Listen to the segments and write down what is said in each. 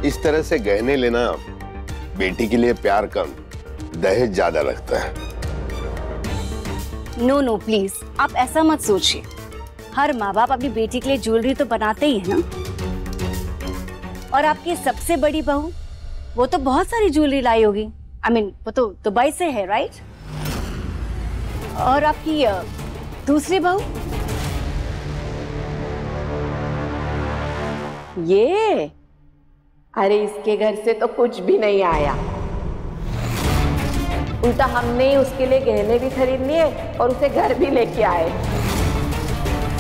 इस तरह से गहने लेना बेटी के लिए प्यार कम, दहेज ज्यादा लगता है। नो नो प्लीज, आप ऐसा मत सोचिए। हर माँ बाप अपनी बेटी के लिए ज्वेलरी तो बनाते ही है ना। और आपकी सबसे बड़ी बहू, वो तो बहुत सारी ज्वेलरी लाई होगी। आई मीन वो तो दुबई से है, राइट? और आपकी दूसरी बहू? ये अरे इसके घर से तो कुछ भी नहीं आया। उल्टा हमने उसके लिए गहने भी खरीद लिए और उसे घर भी लेके आए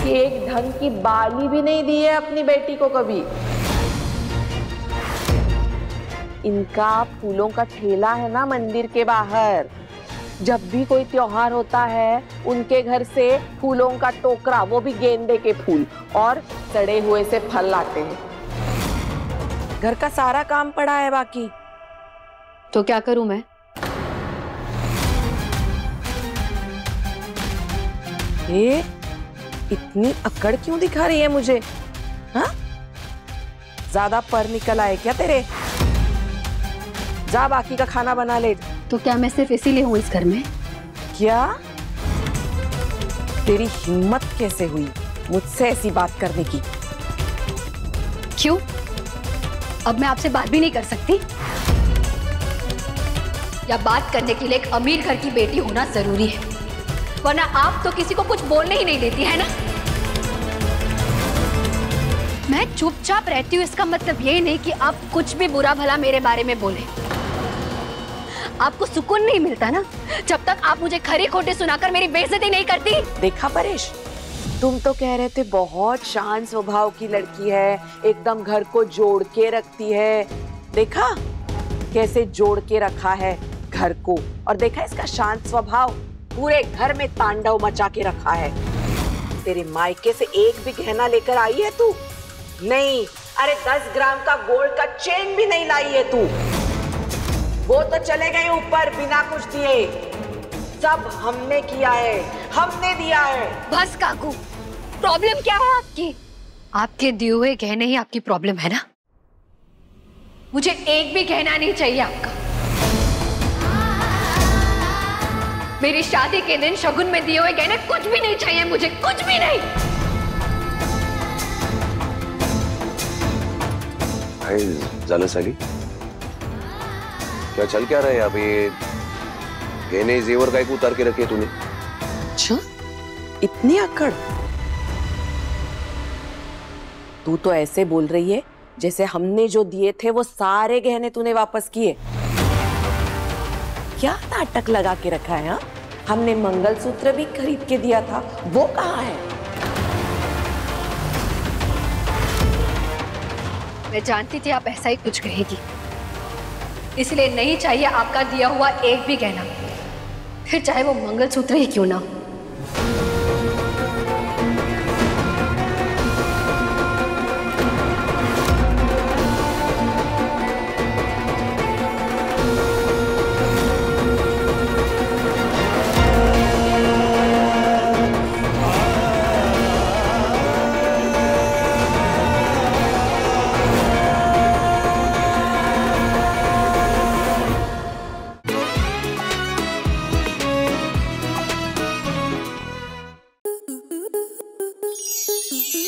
कि एक ढंग की बाली भी नहीं दी है अपनी बेटी को कभी। इनका फूलों का ठेला है ना मंदिर के बाहर, जब भी कोई त्योहार होता है उनके घर से फूलों का टोकरा, वो भी गेंदे के फूल और सड़े हुए से फल लाते हैं। घर का सारा काम पड़ा है बाकी। तो क्या करूं मैं? ये इतनी अकड़ क्यों दिखा रही है मुझे? हाँ, ज्यादा पर निकल आए क्या तेरे? जा बाकी का खाना बना ले। तो क्या मैं सिर्फ इसीलिए हूँ इस घर में? क्या तेरी हिम्मत कैसे हुई मुझसे ऐसी बात करने की? क्यों? अब मैं आपसे बात भी नहीं कर सकती? या बात करने के लिए एक अमीर घर की बेटी होना जरूरी है? वरना आप तो किसी को कुछ बोलने ही नहीं देती है ना। मैं चुपचाप रहती हूँ, इसका मतलब ये नहीं कि आप कुछ भी बुरा भला मेरे बारे में बोले। आपको सुकून नहीं मिलता ना जब तक आप मुझे खरी खोटी सुनाकर मेरी बेइज्जती नहीं करती। देखा परेश, तुम तो कह रहे थे बहुत शांत स्वभाव की लड़की है, एकदम घर को जोड़ के रखती है। देखा कैसे जोड़ के रखा है घर को, और देखा इसका शांत स्वभाव पूरे घर में तांडव मचा के रखा है। तेरे मायके से एक भी गहना लेकर आई है तू? नहीं, अरे 10 ग्राम का गोल्ड का चेन भी नहीं लाई है तू। वो तो चले गए ऊपर बिना कुछ दिए। सब हमने किया है, हमने दिया है। बस काकू, प्रॉब्लम क्या है आपकी? आपके दिए हुए गहने ही आपकी प्रॉब्लम है ना। मुझे एक भी गहना नहीं चाहिए आपका। मेरी शादी के दिन शगुन में दिए हुए गहने कुछ भी नहीं चाहिए मुझे, कुछ भी नहीं। जालस अली, क्या चल क्या रहा है यहाँ पे? गहने जेवर का एक उतार के रखे तूने। अच्छा, इतनी अकड़? तू तो ऐसे बोल रही है जैसे हमने जो दिए थे वो सारे गहने तूने वापस किए। क्या नाटक लगा के रखा है? हा? हमने मंगलसूत्र भी खरीद के दिया था, वो कहाँ है? मैं जानती थी आप ऐसा ही कुछ कहेगी, इसलिए नहीं चाहिए आपका दिया हुआ एक भी गहना, फिर चाहे वो मंगलसूत्र ही क्यों ना हो।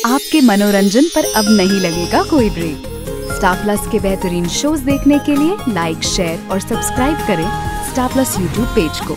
आपके मनोरंजन पर अब नहीं लगेगा कोई ब्रेक। स्टार प्लस के बेहतरीन शोज देखने के लिए लाइक, शेयर और सब्सक्राइब करें स्टार प्लस यूट्यूब पेज को।